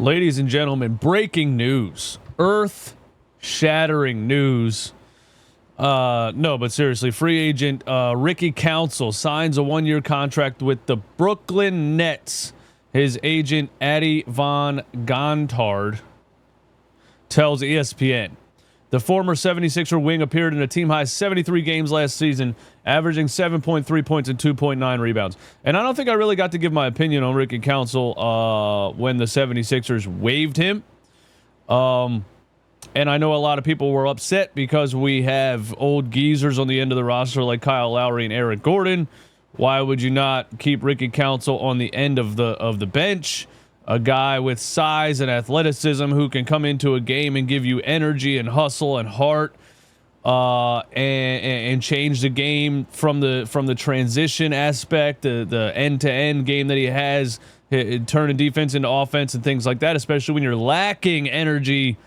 Ladies and gentlemen, breaking news. Earth-shattering news. No, but seriously, free agent Ricky Council signs a one-year contract with the Brooklyn Nets. His agent, Addy Von Gontard, tells ESPN. The former 76er wing appeared in a team-high 73 games last season, averaging 7.3 points and 2.9 rebounds. And I don't think I really got to give my opinion on Ricky Council when the 76ers waived him. And I know a lot of people were upset because we have old geezers on the end of the roster like Kyle Lowry and Eric Gordon. Why would you not keep Ricky Council on the end of the bench? A guy with size and athleticism who can come into a game and give you energy and hustle and heart, and change the game from the transition aspect, the end-to-end game that he has, turning defense into offense and things like that, especially when you're lacking energy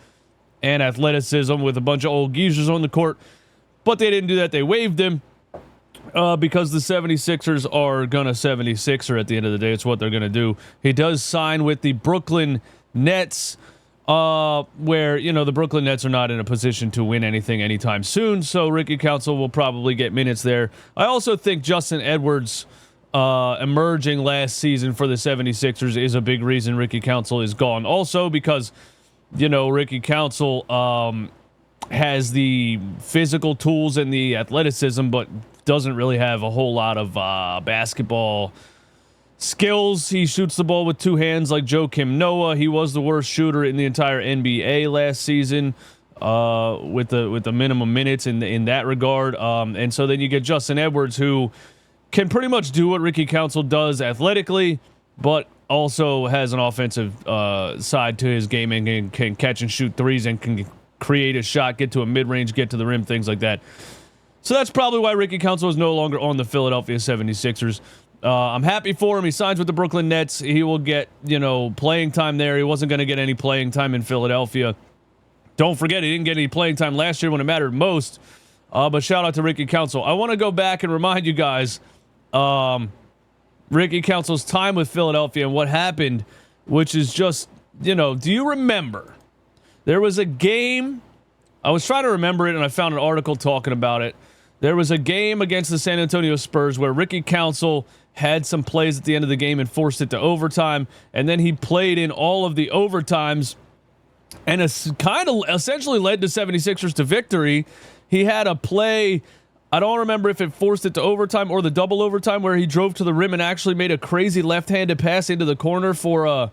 and athleticism with a bunch of old geezers on the court. But they didn't do that. They waived him. Because the 76ers are going to 76er at the end of the day. It's what they're going to do. He does sign with the Brooklyn Nets, where, the Brooklyn Nets are not in a position to win anything anytime soon. So Ricky Council will probably get minutes there. I also think Justin Edwards emerging last season for the 76ers is a big reason Ricky Council is gone. Also because, Ricky Council has the physical tools and the athleticism, but doesn't really have a whole lot of basketball skills. He shoots the ball with two hands like Joakim Noah. He was the worst shooter in the entire NBA last season with the minimum minutes in that regard. And so then you get Justin Edwards, who can pretty much do what Ricky Council does athletically, but also has an offensive side to his game and can catch and shoot threes and can create a shot, get to a mid-range, get to the rim, things like that. So that's probably why Ricky Council is no longer on the Philadelphia 76ers. I'm happy for him. He signs with the Brooklyn Nets. He will get, playing time there. He wasn't going to get any playing time in Philadelphia. Don't forget, he didn't get any playing time last year when it mattered most. But shout out to Ricky Council. I want to go back and remind you guys Ricky Council's time with Philadelphia and what happened, which is just, do you remember? There was a game. I was trying to remember it, and I found an article talking about it. There was a game against the San Antonio Spurs where Ricky Council had some plays at the end of the game and forced it to overtime, and then he played in all of the overtimes, and it kind of essentially led the 76ers to victory. He had a play, I don't remember if it forced it to overtime or the double overtime, where he drove to the rim and actually made a crazy left-handed pass into the corner for a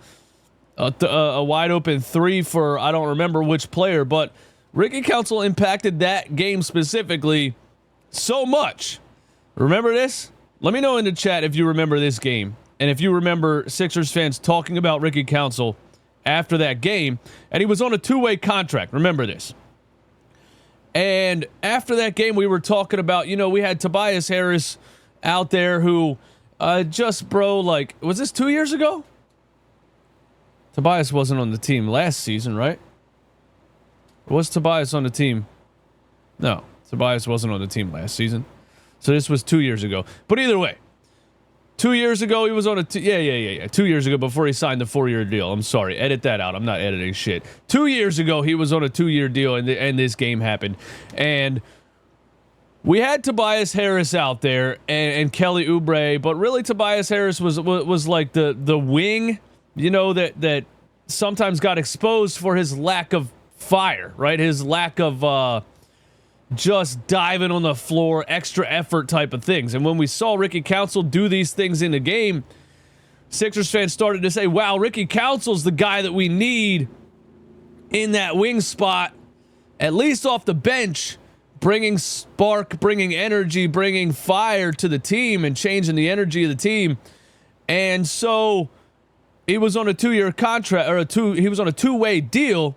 wide-open three for I don't remember which player, but Ricky Council impacted that game specifically so much. Remember this? Let me know in the chat if you remember this game. And if you remember Sixers fans talking about Ricky Council after that game. And he was on a two-way contract. Remember this. And after that game, we were talking about, we had Tobias Harris out there who was this 2 years ago? Tobias wasn't on the team last season, right? Was Tobias on the team? No, Tobias wasn't on the team last season. So this was 2 years ago. But either way, 2 years ago he was on a 2 years ago before he signed the 4-year deal. I'm sorry, edit that out. I'm not editing shit. 2 years ago he was on a 2-year deal and this game happened. And we had Tobias Harris out there and Kelly Oubre, but really Tobias Harris was like the wing, that sometimes got exposed for his lack of fire, right? His lack of just diving on the floor, extra effort type of things. And when we saw Ricky Council do these things in the game, Sixers fans started to say, wow, Ricky Council's the guy that we need in that wing spot, at least off the bench, bringing spark, bringing energy, bringing fire to the team and changing the energy of the team. And so he was on a 2-year contract, he was on a two-way deal.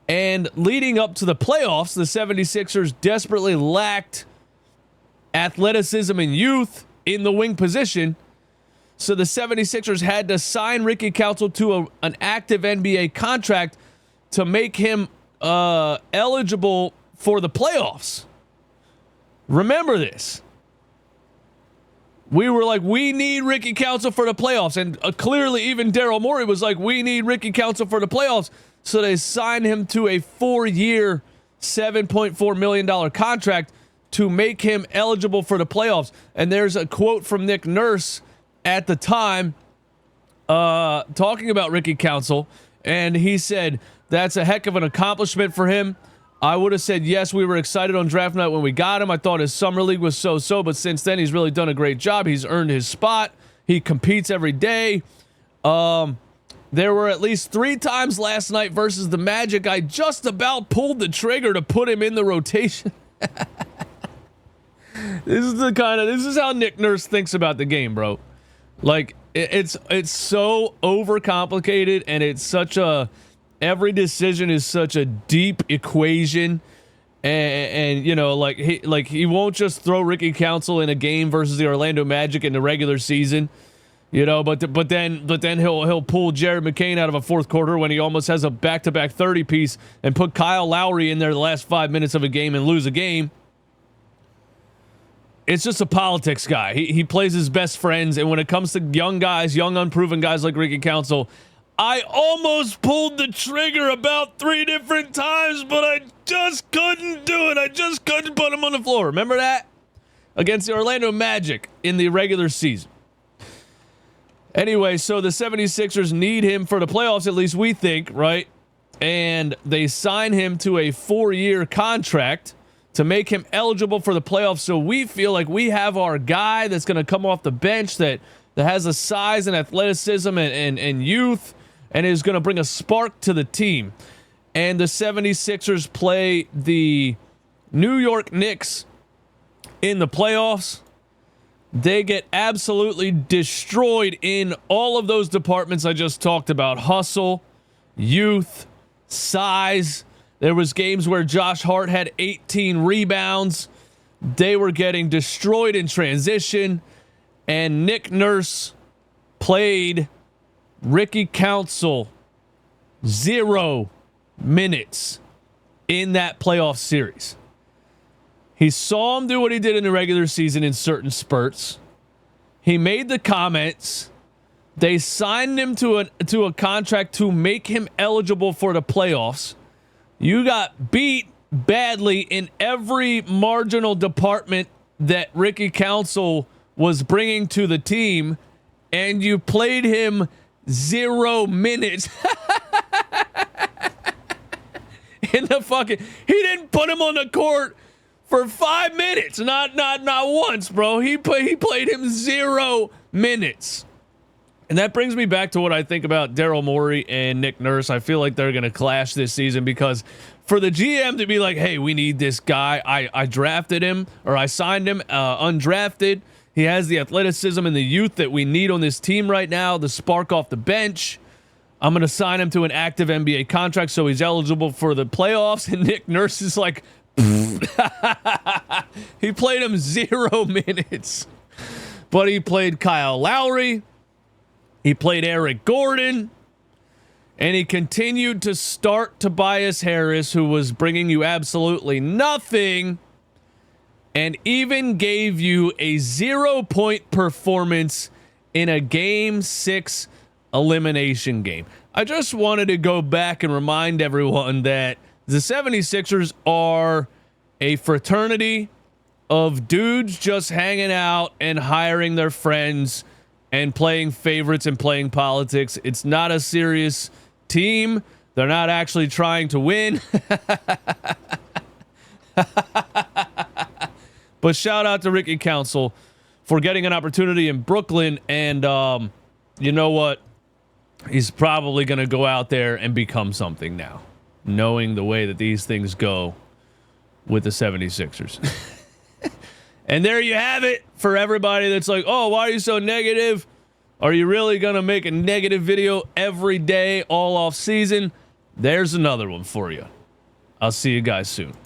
And leading up to the playoffs, the 76ers desperately lacked athleticism and youth in the wing position. So the 76ers had to sign Ricky Council to an active NBA contract to make him eligible for the playoffs. Remember this. We were like, we need Ricky Council for the playoffs. And clearly even Daryl Morey was like, we need Ricky Council for the playoffs. So they signed him to a 4-year, $7.4 million contract to make him eligible for the playoffs. And there's a quote from Nick Nurse at the time talking about Ricky Council. And he said, that's a heck of an accomplishment for him. I would have said yes, we were excited on draft night when we got him. I thought his summer league was so-so, but since then he's really done a great job. He's earned his spot. He competes every day. There were at least 3 times last night versus the Magic I just about pulled the trigger to put him in the rotation. This is how Nick Nurse thinks about the game, bro. Like, it's so overcomplicated, and it's such a... Every decision is such a deep equation, and you know, like he won't just throw Ricky Council in a game versus the Orlando Magic in the regular season, you know. But then he'll pull Jared McCain out of a fourth quarter when he almost has a back-to-back 30 piece and put Kyle Lowry in there the last 5 minutes of a game and lose a game. It's just a politics guy. He plays his best friends, and when it comes to young guys, young unproven guys like Ricky Council, I almost pulled the trigger about 3 different times, but I just couldn't do it. I just couldn't put him on the floor. Remember that? Against the Orlando Magic in the regular season. Anyway, so the 76ers need him for the playoffs, at least we think, right? And they sign him to a 4-year contract to make him eligible for the playoffs. So we feel like we have our guy that's going to come off the bench that has the size and athleticism and youth, and is going to bring a spark to the team. And the 76ers play the New York Knicks in the playoffs. They get absolutely destroyed in all of those departments I just talked about. Hustle, youth, size. There was games where Josh Hart had 18 rebounds. They were getting destroyed in transition. And Nick Nurse played Ricky Council 0 minutes in that playoff series. He saw him do what he did in the regular season in certain spurts. He made the comments. They signed him to a contract to make him eligible for the playoffs. You got beat badly in every marginal department that Ricky Council was bringing to the team, and you played him 0 minutes in the fucking... He didn't put him on the court for 5 minutes. Not once, bro. He played him 0 minutes. And that brings me back to what I think about Daryl Morey and Nick Nurse. I feel like they're going to clash this season, because for the GM to be like, hey, we need this guy. I drafted him, or I signed him undrafted. He has the athleticism and the youth that we need on this team right now, the spark off the bench. I'm going to sign him to an active NBA contract so he's eligible for the playoffs. And Nick Nurse is like, he played him 0 minutes. But he played Kyle Lowry. He played Eric Gordon. And he continued to start Tobias Harris, who was bringing you absolutely nothing, and even gave you a 0-point performance in a Game 6 elimination game. I just wanted to go back and remind everyone that the 76ers are a fraternity of dudes just hanging out and hiring their friends and playing favorites and playing politics. It's not a serious team. They're not actually trying to win. But shout out to Ricky Council for getting an opportunity in Brooklyn. And you know what? He's probably going to go out there and become something now, knowing the way that these things go with the 76ers. And there you have it for everybody that's like, oh, why are you so negative? Are you really going to make a negative video every day all off season? There's another one for you. I'll see you guys soon.